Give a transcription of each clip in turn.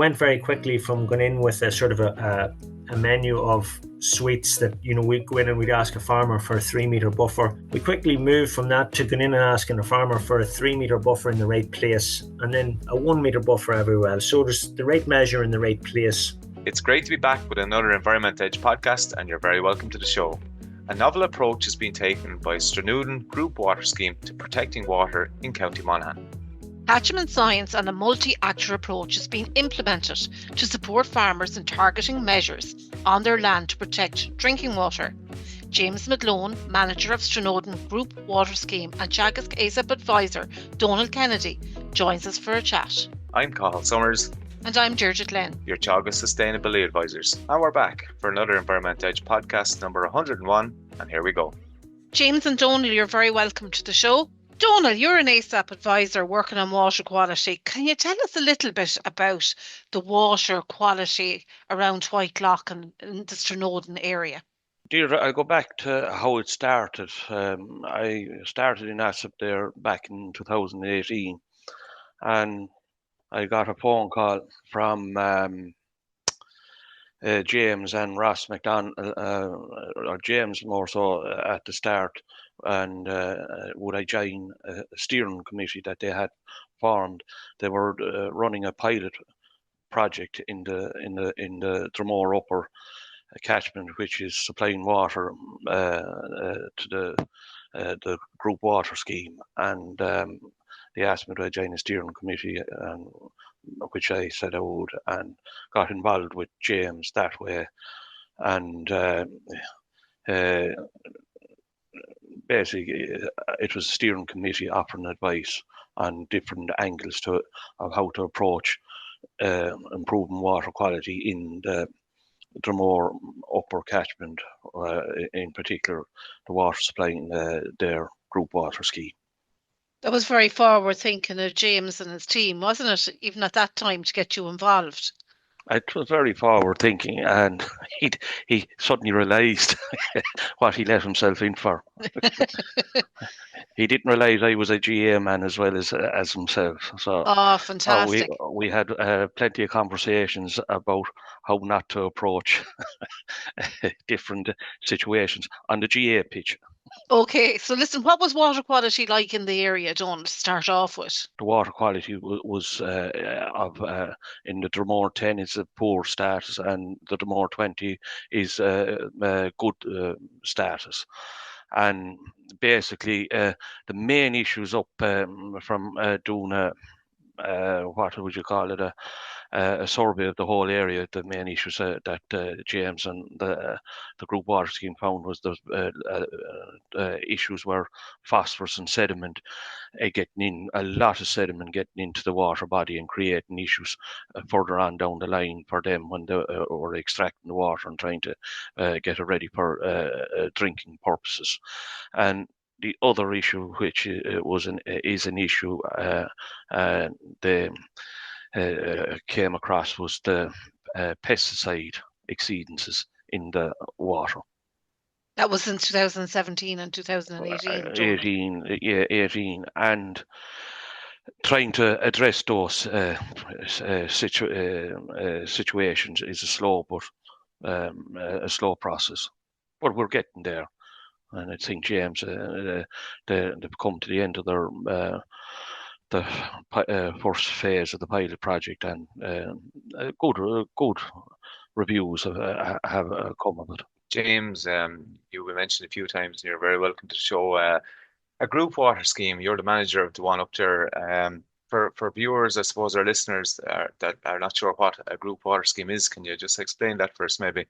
went very quickly from going in with a sort of a menu of sweets that, we'd go in and we'd ask a farmer for a 3-metre buffer. We quickly moved from that to going in and asking a farmer for a 3-metre buffer in the right place, and then a 1-metre buffer everywhere. So there's the right measure in the right place. It's great to be back with another Environment Edge podcast, and you're very welcome to the show. A novel approach has been taken by Stranooden Group Water Scheme to protecting water in County Monaghan. Catchment science and a multi-actor approach is being implemented to support farmers in targeting measures on their land to protect drinking water. James McGlone, manager of Stranooden Group Water Scheme and Teagasc ASSAP advisor Domhnall Kennedy, joins us for a chat. I'm Cathal Summers. And I'm Deirdre Glenn, your Teagasc Sustainability Advisors. And we're back for another Environment Edge podcast number 101, and here we go. James and Domhnall, you're very welcome to the show. Domhnall, you're an ASSAP advisor working on water quality. Can you tell us a little bit about the water quality around Whitelock and in the Stranooden area? Deirdre, I'll go back to how it started. I started in ASSAP there back in 2018, and I got a phone call from James and Ross McDonald, or James more so at the start, and would I join a steering committee that they had formed. They were running a pilot project in the Drumore Upper catchment, which is supplying water to the group water scheme, and they asked me to join a steering committee, which I said I would, and got involved with James that way. And basically, it was a steering committee offering advice on different angles of how to approach improving water quality in the Drumore Upper catchment, in particular the water supplying their group water scheme. That was very forward thinking of James and his team, wasn't it, even at that time, to get you involved? It was very forward thinking, and he suddenly realised what he let himself in for. He didn't realise I was a GA man as well as himself. So fantastic. We had plenty of conversations about how not to approach different situations on the GA pitch. Okay, so listen, what was water quality like in the area, Don, to start off with? The water quality was in the Drumore 10 is a poor status, and the Drumore 20 is a good status. And basically, the main issues up from doing what would you call it, a survey of the whole area. The main issues that James and the group water scheme found was the issues were phosphorus and sediment getting in, a lot of sediment getting into the water body and creating issues further on down the line for them when they were extracting the water and trying to get it ready for drinking purposes. And the other issue, which is an issue they came across, was the pesticide exceedances in the water. That was in 2017 and 2018. 18, and trying to address those situations is a slow process, but we're getting there. And I think James, they've come to the end of the first phase of the pilot project, and good reviews have come of it. James, you were mentioned a few times, and you're very welcome to the show. A group water scheme, you're the manager of the one up there. For viewers, I suppose, or listeners that are not sure what a group water scheme is, can you just explain that for us, maybe?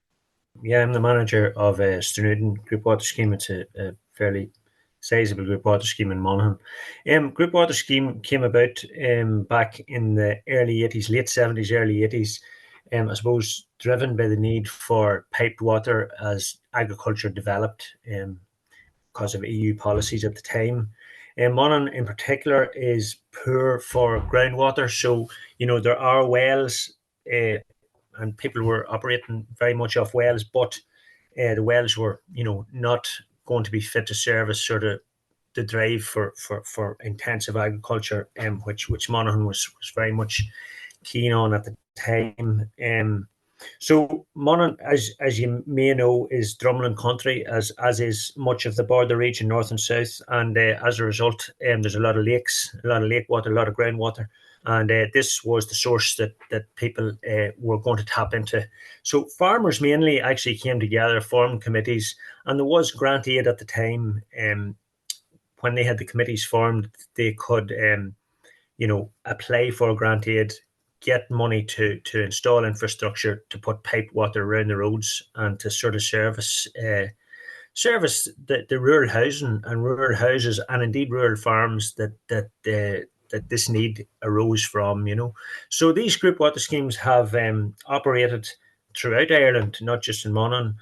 Yeah, I'm the manager of Stranooden Group Water Scheme. It's a fairly sizable group water scheme in Monaghan. Group water scheme came about back in the early 80s, late 70s, early 80s, I suppose driven by the need for piped water as agriculture developed because of EU policies at the time. Monaghan in particular is poor for groundwater, so there are wells and people were operating very much off wells, but the wells were, not going to be fit to service sort of the drive for intensive agriculture, which Monaghan was very much keen on at the time. So Monaghan, as you may know, is drumlin country, as is much of the border region, north and south, and as a result, there's a lot of lakes, a lot of lake water, a lot of groundwater, and this was the source that people were going to tap into. So farmers mainly actually came together, formed committees, and there was grant aid at the time. When they had the committees formed, they could, apply for grant aid, get money to install infrastructure, to put pipe water around the roads, and to sort of service the rural housing and rural houses, and indeed rural farms that this need arose from. So these group water schemes have operated throughout Ireland, not just in Monaghan.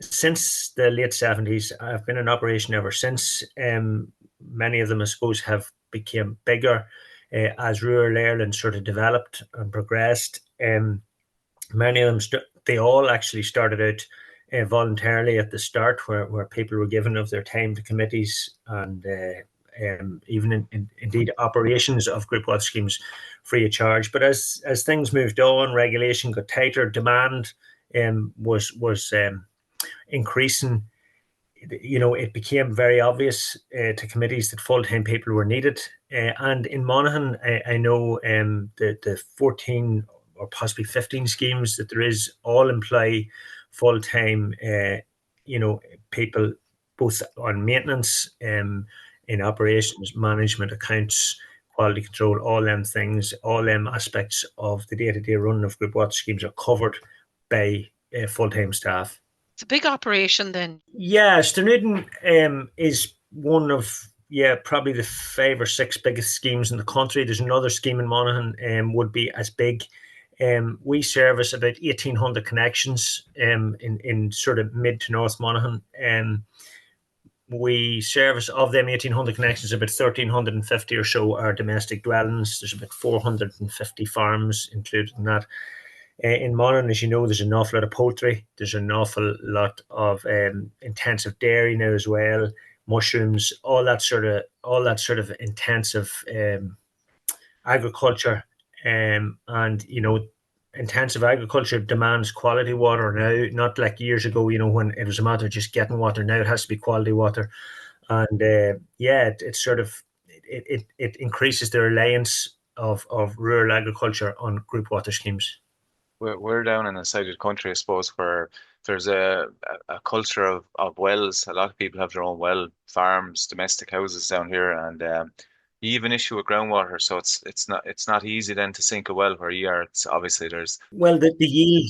Since the late 70s, I've been in operation ever since. Many of them, I suppose, have become bigger as rural Ireland sort of developed and progressed. Many of them, they all actually started out voluntarily at the start, where people were given of their time to committees, and even indeed operations of group water schemes free of charge. But as things moved on, regulation got tighter, demand was increasing. It became very obvious to committees that full-time people were needed. And in Monaghan, I know the 14 or possibly 15 schemes that there is all employ full-time, people, both on maintenance, in operations, management, accounts, quality control, all them things, all them aspects of the day-to-day running of group water schemes are covered by full-time staff. It's a big operation then. Yeah, Stranooden is one of probably the 5 or 6 biggest schemes in the country. There's another scheme in Monaghan would be as big. We service about 1,800 connections in sort of mid to north Monaghan. We service, of them 1,800 connections, about 1,350 or so are domestic dwellings. There's about 450 farms included in that. In Monaghan, as you know, there's an awful lot of poultry. There's an awful lot of intensive dairy now as well, mushrooms, all that sort of intensive agriculture. And intensive agriculture demands quality water now, not like years ago, when it was a matter of just getting water. Now it has to be quality water, and it increases the reliance of rural agriculture on group water schemes. We're down in a sited country, I suppose, where there's a culture of wells. A lot of people have their own well farms, domestic houses down here, and you have an issue with groundwater, so it's not easy then to sink a well where you are. It's obviously there's the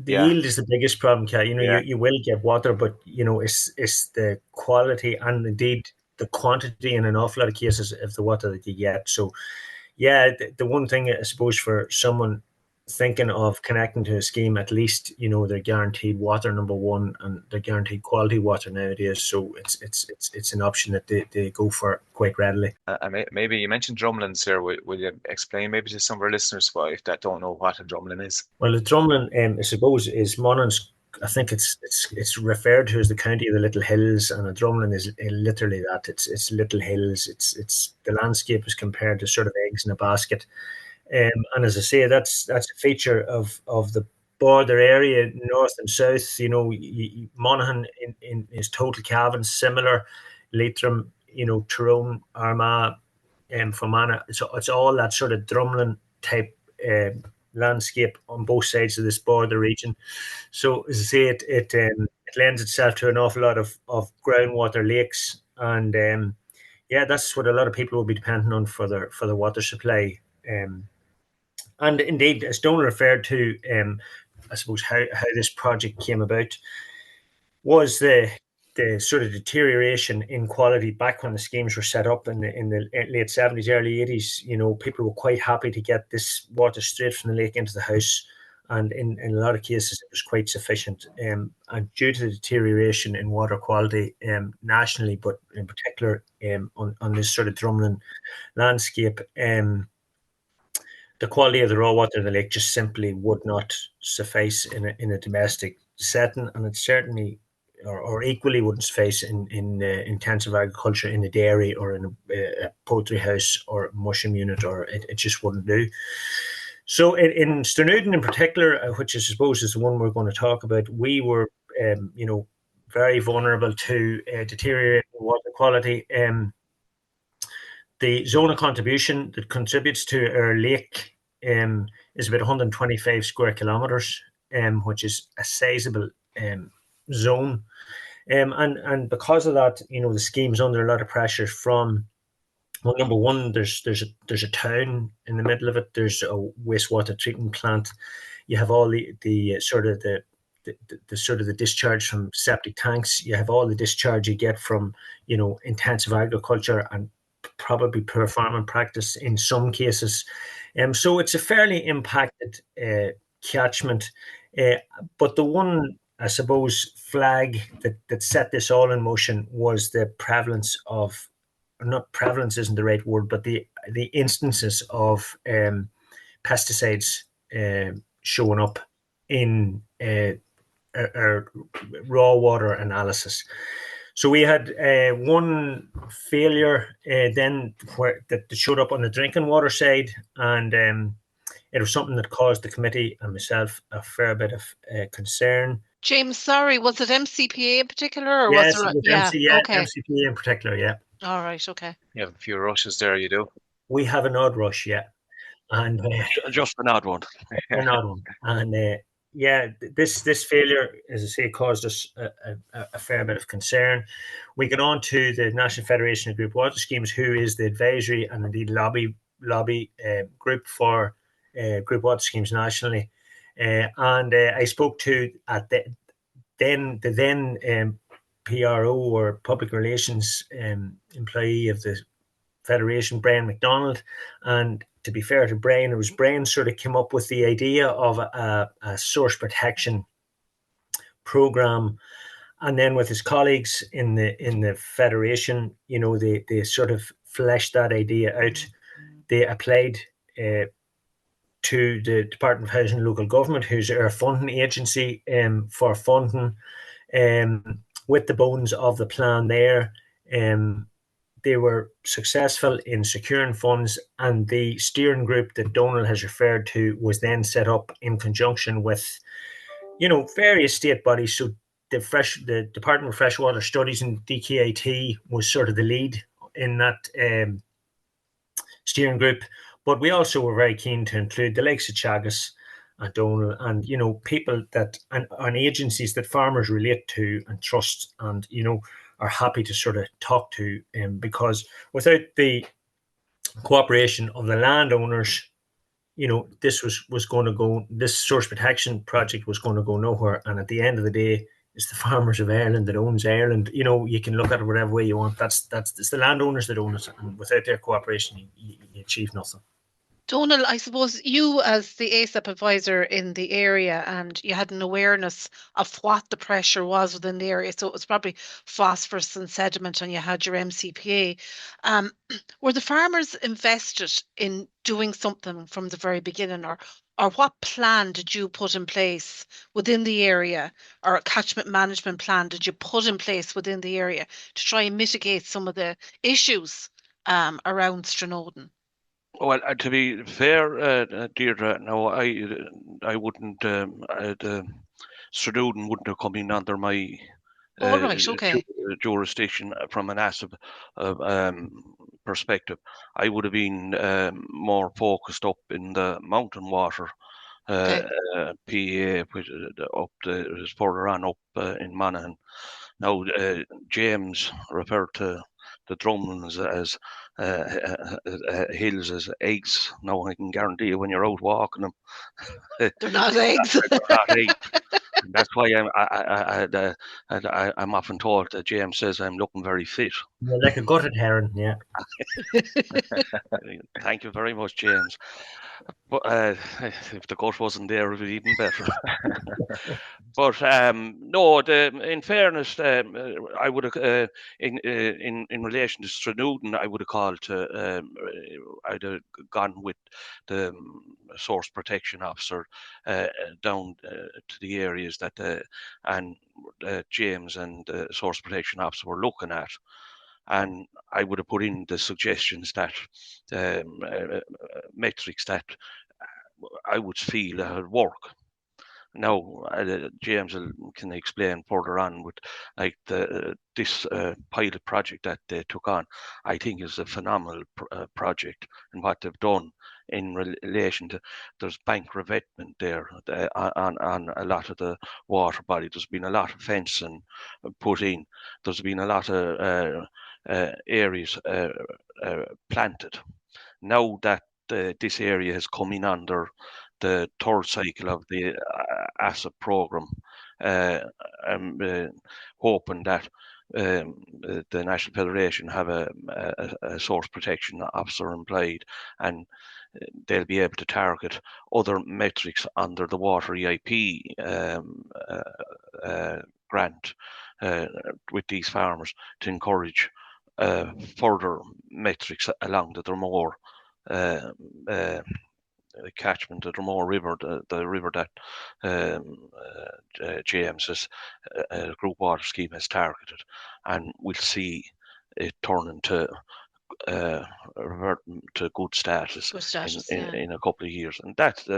yield is the biggest problem, Kat. You will get water, but it's the quality and indeed the quantity in an awful lot of cases of the water that you get. So the one thing, I suppose, for someone thinking of connecting to a scheme, at least they're guaranteed water, number one, and they're guaranteed quality water nowadays. So it's an option that they go for quite readily. Maybe you mentioned drumlins here. Will you explain maybe to some of our listeners if that don't know what a drumlin is? Well, a drumlin, I suppose, is Monaghan's. I think it's referred to as the county of the little hills, and a drumlin is literally that. It's little hills. It's the landscape is compared to sort of eggs in a basket. And as I say, that's a feature of the border area, north and south. Monaghan in is total Cavan, similar, Leitrim, Tyrone, Armagh, Fermanagh. It's all that sort of drumlin type landscape on both sides of this border region. So as I say, it lends itself to an awful lot of groundwater lakes, and that's what a lot of people will be depending on for their water supply. And indeed, as Donald referred to, I suppose how this project came about was the sort of deterioration in quality back when the schemes were set up in the late 70s, early 80s. People were quite happy to get this water straight from the lake into the house, and in a lot of cases it was quite sufficient. And due to the deterioration in water quality nationally, but in particular on this sort of drumlin landscape, the quality of the raw water in the lake just simply would not suffice in a domestic setting, and it certainly or equally wouldn't suffice in intensive agriculture, in a dairy or in a poultry house or mushroom unit, or it just wouldn't do. So in Stranooden in particular, which I suppose is the one we're going to talk about, we were, very vulnerable to deteriorating water quality. The zone of contribution that contributes to our lake is about 125 square kilometres, which is a sizable zone. And because of that, the scheme's under a lot of pressure from, well, number one, there's a town in the middle of it. There's a wastewater treatment plant. You have all the sort of the discharge from septic tanks. You have all the discharge you get from intensive agriculture and probably poor farming practice in some cases. So it's a fairly impacted catchment. But the one, I suppose, flag that set this all in motion was the prevalence of, not prevalence isn't the right word, but the instances of pesticides showing up in our raw water analysis. So we had one failure then that showed up on the drinking water side, and it was something that caused the committee and myself a fair bit of concern. James, sorry, was it MCPA in particular, or yes, was it there? was Okay. MCPA in particular, yeah. All right, okay. You have a few rushes there, you do. We have an odd rush, yeah. And just an odd one. An odd one. And this failure, as I say, caused us a fair bit of concern. We got on to the National Federation of Group Water Schemes, who is the advisory and indeed lobby group for group water schemes nationally. And I spoke to the then PRO, or public relations employee of the Federation, Brian McDonald. And to be fair to Brian, it was Brian sort of came up with the idea of a source protection program, and then with his colleagues in the Federation, they sort of fleshed that idea out. They applied to the Department of Housing and Local Government, who's our funding agency, for funding, with the bones of the plan there. They were successful in securing funds, and the steering group that Domhnall has referred to was then set up in conjunction with, various state bodies. So the Department of Freshwater Studies and DKIT was sort of the lead in that steering group. But we also were very keen to include the likes of Teagasc and Domhnall, and people that and agencies that farmers relate to and trust, and are happy to sort of talk to, because without the cooperation of the landowners, this was going to go. This source protection project was going to go nowhere. And at the end of the day, it's the farmers of Ireland that owns Ireland. You can look at it whatever way you want. It's the landowners that own it, and without their cooperation, you achieve nothing. Domhnall, I suppose you, as the ASSAP advisor in the area, and you had an awareness of what the pressure was within the area. So it was probably phosphorus and sediment, and you had your MCPA. Were the farmers invested in doing something from the very beginning, or what plan did you put in place within the area, or a catchment management plan did you put in place within the area to try and mitigate some of the issues around Stranooden? Well, to be fair, Deirdre, no, I wouldn't. Stranooden wouldn't have come in under my right, okay. jurisdiction from an ASSAP perspective. I would have been more focused up in the mountain water PA, which is further on up in Monaghan. Now, James referred to the drumlins as hills as eggs. Now I can guarantee you when you're out walking them, they're not eggs. They're not eggs. That's why I'm often told that James says I'm looking very fit. You're like a gutted heron, yeah. Thank you very much, James. But if the gut wasn't there, it would be even better. But no, in fairness, I would have in relation to Stranooden, I would have called to. I'd have gone with the source protection officer down to the areas that and James and the source protection officer were looking at. And I would have put in the suggestions that metrics that I would feel that would work. Now, James can explain further on with like this pilot project that they took on. I think is a phenomenal project, and what they've done in relation to there's bank revetment there on a lot of the water body. There's been a lot of fencing put in. There's been a lot of areas planted. Now that this area has come in under the third cycle of the ASSAP program, I'm hoping that the National Federation have a source protection officer employed, and they'll be able to target other metrics under the Water EIP grant with these farmers to encourage further metrics along the Drumore catchment, the Drumore River, the river that James's Group Water Scheme has targeted, and we'll see it turn into revert to good status, in a couple of years, and that's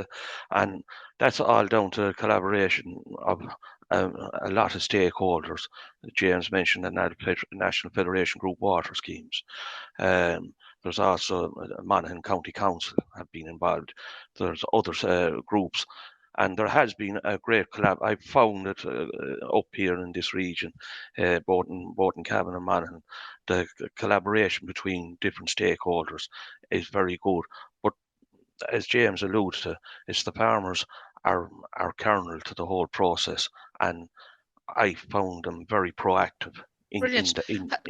all down to collaboration of a lot of stakeholders. James mentioned the National Federation Group Water Schemes. There's also Monaghan County Council have been involved. There's other groups, and there has been a great collab. I've found it up here in this region, both in Cavan and Monaghan, the collaboration between different stakeholders is very good. But as James alluded to, it's the farmers are kernel to the whole process, and I found them very proactive. Brilliant.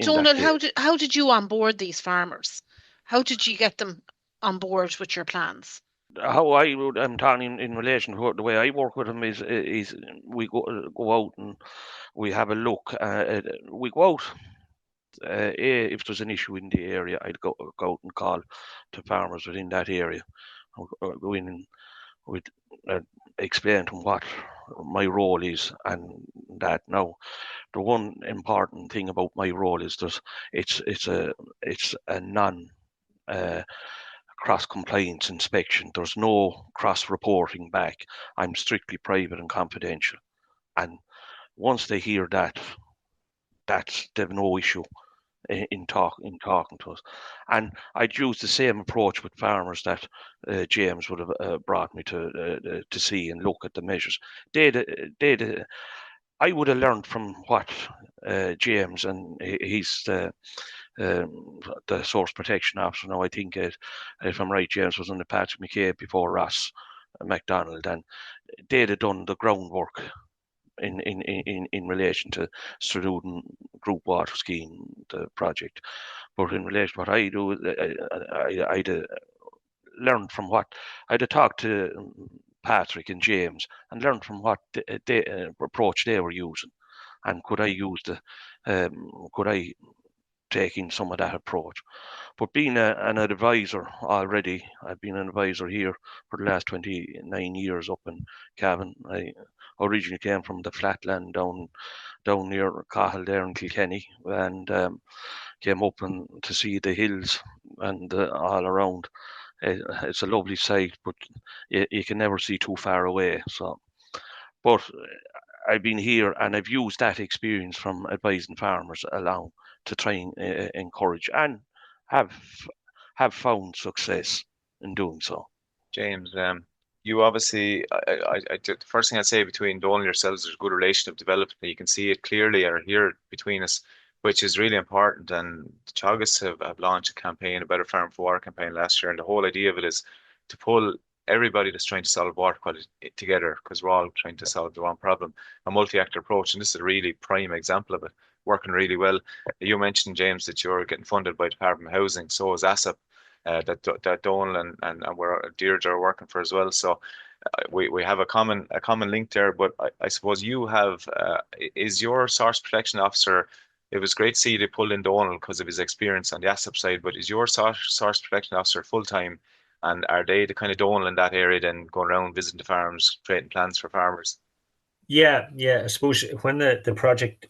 Domhnall, how did you onboard these farmers? How did you get them on board with your plans? How I'm talking in relation to the way I work with them is we go out and we have a look. We go out. If there's an issue in the area, I'd go out and call to farmers within that area. I'll go in and we'd explain to them what my role is, and that now the one important thing about my role is it's a non cross compliance inspection. There's no cross reporting back. I'm strictly private and confidential, and once they hear that, they've no issue in talking to us. And I'd use the same approach with farmers that James would have brought me to see and look at the measures. I would have learned from what James, and he's the source protection officer now. I think, if I'm right, James was under Patrick McCabe before Ross MacDonald, and they'd have done the groundwork in relation to Stranooden Group Water Scheme, the project. But in relation to what I do, I'd learned from what I'd have talked to Patrick and James and learned from what approach they were using, and could I take in some of that approach. But being an advisor already, I've been an advisor here for the last 29 years up in Cavan. I originally came from the flatland down near Cahill there in Kilkenny, and came up and to see the hills and all around. It's a lovely sight, but you can never see too far away. So, but I've been here and I've used that experience from advising farmers along to try and encourage, and have found success in doing so. James, you obviously, the first thing I'd say, between Domhnall and yourselves, there's a good relationship developed. You can see it clearly or hear it between us, which is really important. And Teagasc have launched a campaign, a Better Farm for Water campaign last year, and the whole idea of it is to pull everybody that's trying to solve water quality together, because we're all trying to solve the one problem. A multi-actor approach, and this is a really prime example of it, working really well. You mentioned, James, that you're getting funded by Department of Housing, so is ASSAP, that Domhnall and where Deirdre are working for as well. So we have a common link there. But I suppose you have, is your source protection officer, it was great to see they pulled in Domhnall because of his experience on the ASSAP side, but is your source protection officer full-time? And are they the kind of Domhnall in that area then going around visiting the farms, creating plans for farmers? Yeah. I suppose when the project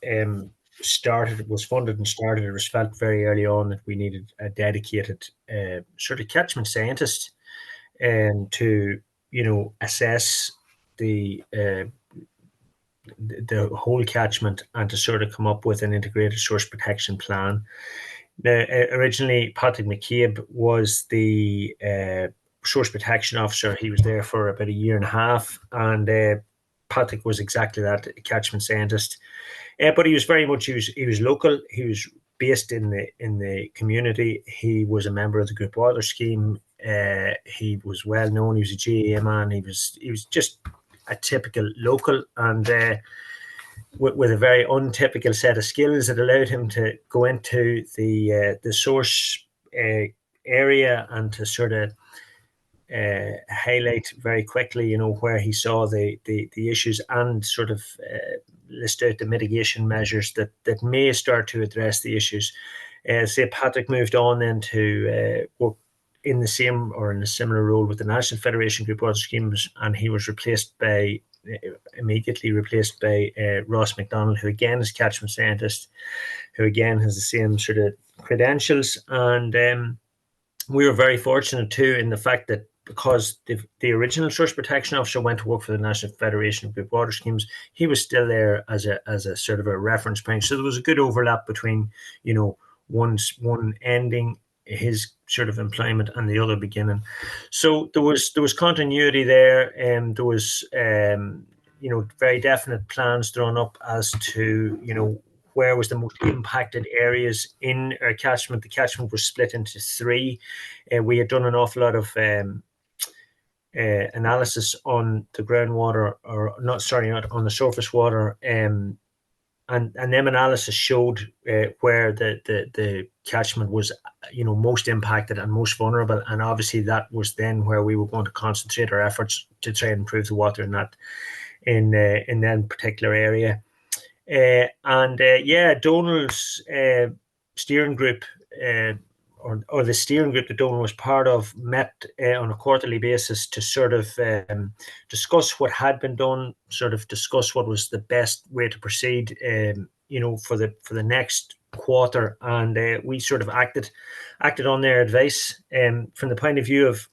was funded and started, it was felt very early on that we needed a dedicated sort of catchment scientist to assess the whole catchment and to sort of come up with an integrated source protection plan. Now, originally, Patrick McCabe was the source protection officer. He was there for about a year and a half, and Patrick was exactly that, a catchment scientist. But he was very much, he was local. He was based in the community. He was a member of the Group Water Scheme. He was well known. He was a GAA man. He was just a typical local, and with a very untypical set of skills that allowed him to go into the source area and to sort of highlight very quickly, where he saw the issues, and sort of list out the mitigation measures that may start to address the issues. Say Patrick moved on then to work in the same or in a similar role with the National Federation Group Water Schemes, and he was immediately replaced by Ross McDonald, who again is catchment scientist, who again has the same sort of credentials. And we were very fortunate too in the fact that, because the original source protection officer went to work for the National Federation of Group Water Schemes, he was still there as a sort of a reference point. So there was a good overlap between, one ending his sort of employment and the other beginning. So there was continuity there, and there was very definite plans drawn up as to where was the most impacted areas in our catchment. The catchment was split into three. We had done an awful lot of analysis on the groundwater, not on the surface water, and them analysis showed where the catchment was, most impacted and most vulnerable, and obviously that was then where we were going to concentrate our efforts to try and improve the water in that particular area. Domhnall's steering group, or the steering group that Domhnall was part of, met on a quarterly basis to sort of discuss what had been done, sort of discuss what was the best way to proceed, for the next quarter, and we sort of acted on their advice. From the point of view of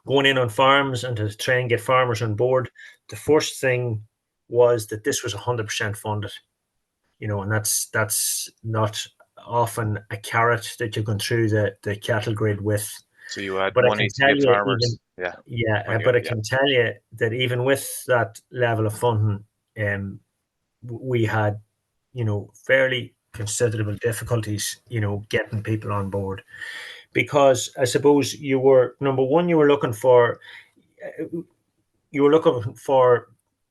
going in on farms and to try and get farmers on board, the first thing was that this was 100% funded, and that's not often a carrot that you're going through the cattle grid with. So you had money to give farmers. I can tell you that even with that level of funding, we had, fairly considerable difficulties, getting people on board, because I suppose you were looking for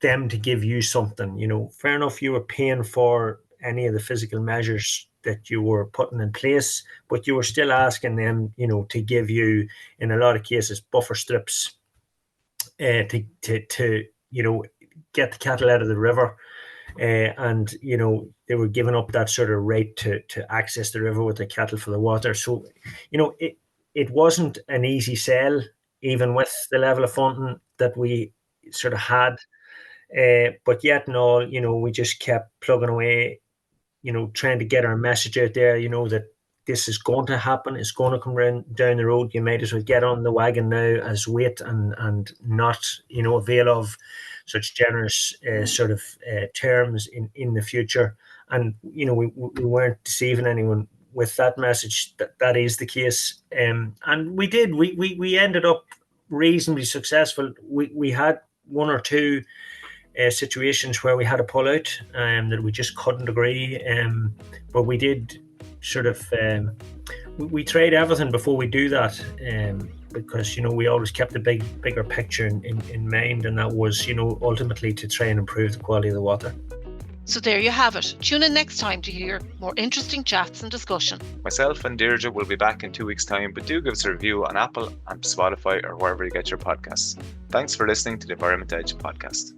them to give you something. Fair enough, you were paying for any of the physical measures that you were putting in place, but you were still asking them, to give you, in a lot of cases, buffer strips to get the cattle out of the river. And they were giving up that sort of right to access the river with the cattle for the water. So it wasn't an easy sell, even with the level of funding that we sort of had. But yet and all, we just kept plugging away, trying to get our message out there, that this is going to happen. It's going to come down the road. You might as well get on the wagon now as wait and not, avail of such generous sort of terms in the future. And, we weren't deceiving anyone with that message. That is the case. And we did. We ended up reasonably successful. We had one or two situations where we had to pull out, that we just couldn't agree. But we did sort of, we tried everything before we do that, because, we always kept the bigger picture in mind, and that was, ultimately to try and improve the quality of the water. So there you have it. Tune in next time to hear more interesting chats and discussion. Myself and Deirdre will be back in 2 weeks' time, but do give us a review on Apple and Spotify or wherever you get your podcasts. Thanks for listening to the Environment Edge podcast.